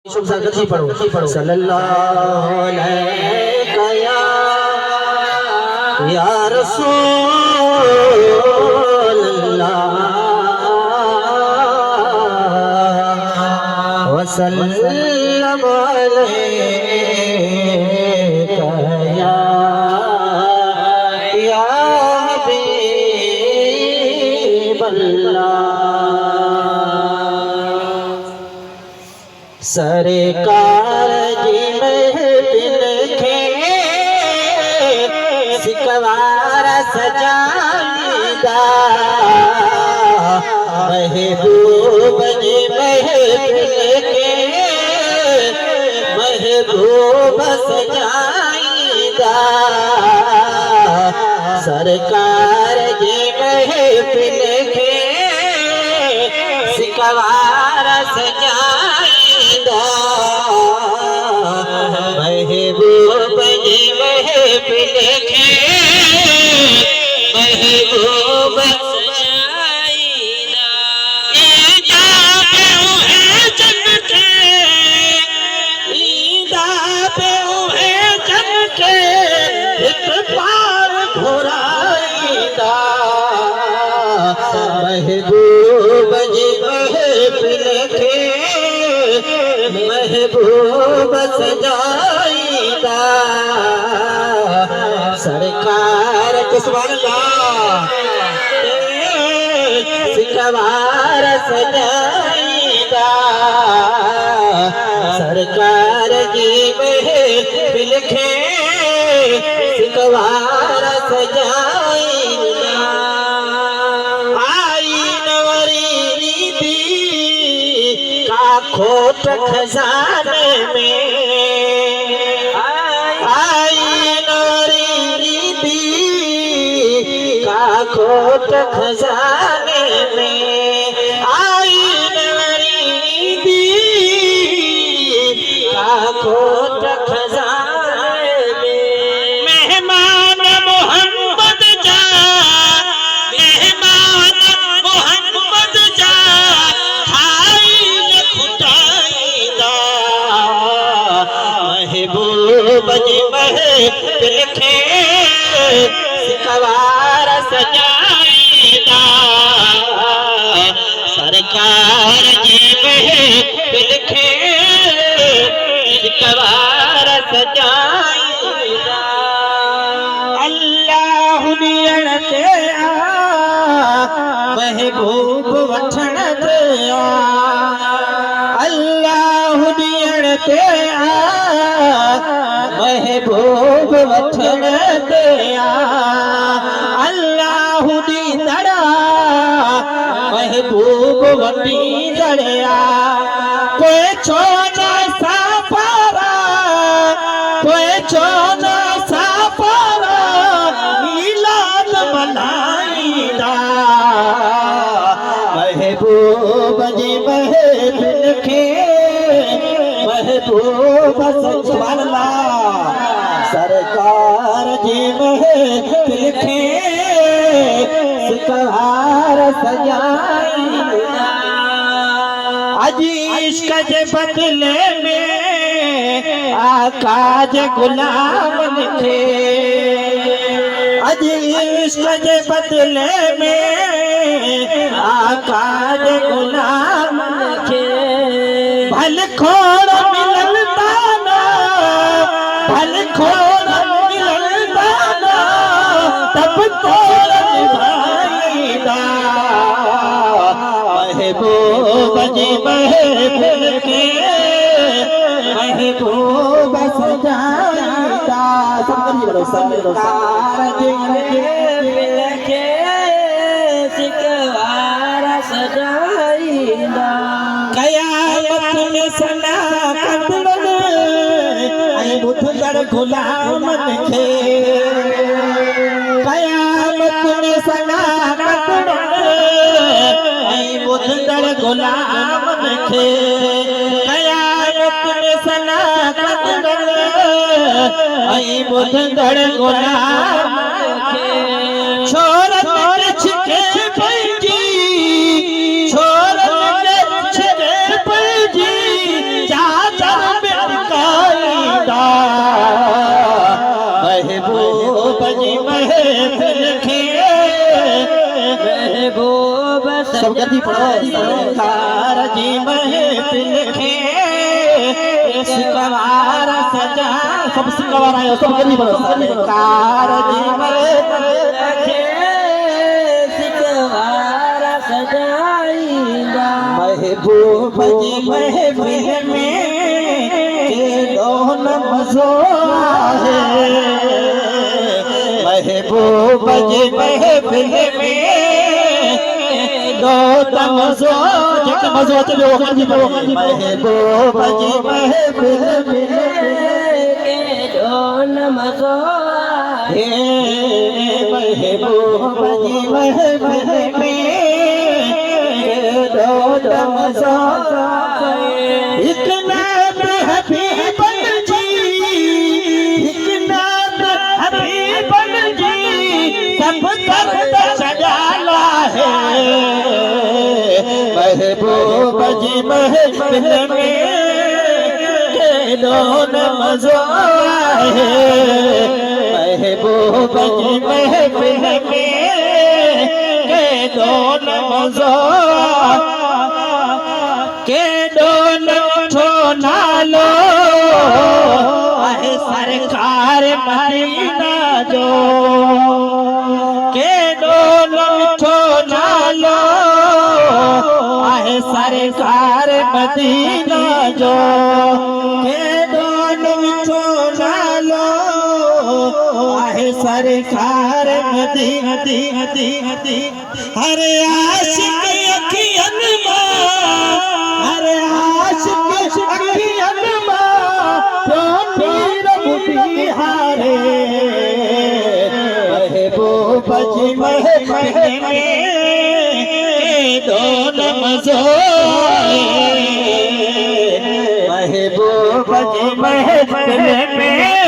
जी पढ़ो सल्लल्लाहु अलैहि या रसूलल्लाह वसल्लम अलैका या हबीबल्लाह। सरकार जी महफिल खे सिकवार सजाईदा, महबूब जी महफिल खे महबूब सजाईदा। सरकार जी महफिल खे सिकवार सजाईदा, महबूब जी महफिल खे महबूब सजाईदा। ईदा पियो है जन के, ईदा पियो है जन के, एक पार घुराईदा, महबूब जी महफिल खे महबूब सजाईदा। सरकार सिकवार सजाईदा, सरकार जी महफिल खे सिकवार सजाईदा। खोट खजाने में आई नौरी दी का खोट खजाने में आई नौरी दी का खोट खजाने में। मेहमान मोहम्मद जा, मेहमान मोहम्मद जा, महबूब जी महफिल खे सिकवार सजाईदा, सरकार जी महफिल खे सिकवार सजाईदा। अल्लाह ॾियण ते आ महबूब वठण ते आ, अल्लाह ॾियण ते आ महबूब वठण ते आ, अल्लाह ॾींदड़ महबूब वठींदड़ आ। कोई छो न साफारा, कोई छो न साफारा, मीलाद मनाईदा, महबूब जी महफिल खे महबूब सजाईदा। सरकार जी महफिल खे सिकवार सजाईदा। अज इश्क जे बदले में आका जे गुलामन खे, अज इश्क जे बदले में आका जे गुलामन खे भल खोड़ मिलल दाना, भल खोड़ मिलल दाना, तब तोड़ निभाईदा, महबूब जी महफिल खे महबूब सजाईदा। सरकार जी महफिल खे सिकवार सजाईदा। कयामत में सना कतरन ऐं ॿुधंदड़ गुलामन खे, कयामत में सना कतरन ऐं ॿुधंदड़ गुलामन खे, कयामत में सना कतरन ऐं ॿुधंदड़ गुलामन खे। छोर छिके पंहिंजी, छोर छिके पंहिंजी, जा सिकवार सजा सब सिकवार आयो सब गरीब सरकार जी रखे सिकवार सजाईंदा महबूब जी महफिल में केॾो मज़ो आहे महबूब जी महफिल में मज़ो जेके मज़ो अचे पियो महबूब जी महफिल में केॾो मज़ो आहे महबूब जी महफिल में केॾो मज़ो आहे हिकु नाम हबीबन जी हिकु नाम हबीबन जी सब दर्द सजाला है महबूब जी महफिल में केॾो मज़ो आहे महबूब जी महफिल में केॾो मज़ो केॾो मिठो नालो आहे सरकार मदीना जो केॾो मिठो नालो आहे सरकार मदीना जो केॾो मिठो नालो आहे सरकार मदीना हर आशिक अखियनि मां हर आशिक अखियनि मां प्यार बुधी हारे महबूब जी महफिल में केॾो मज़ो आहे महबूब जी महफिल में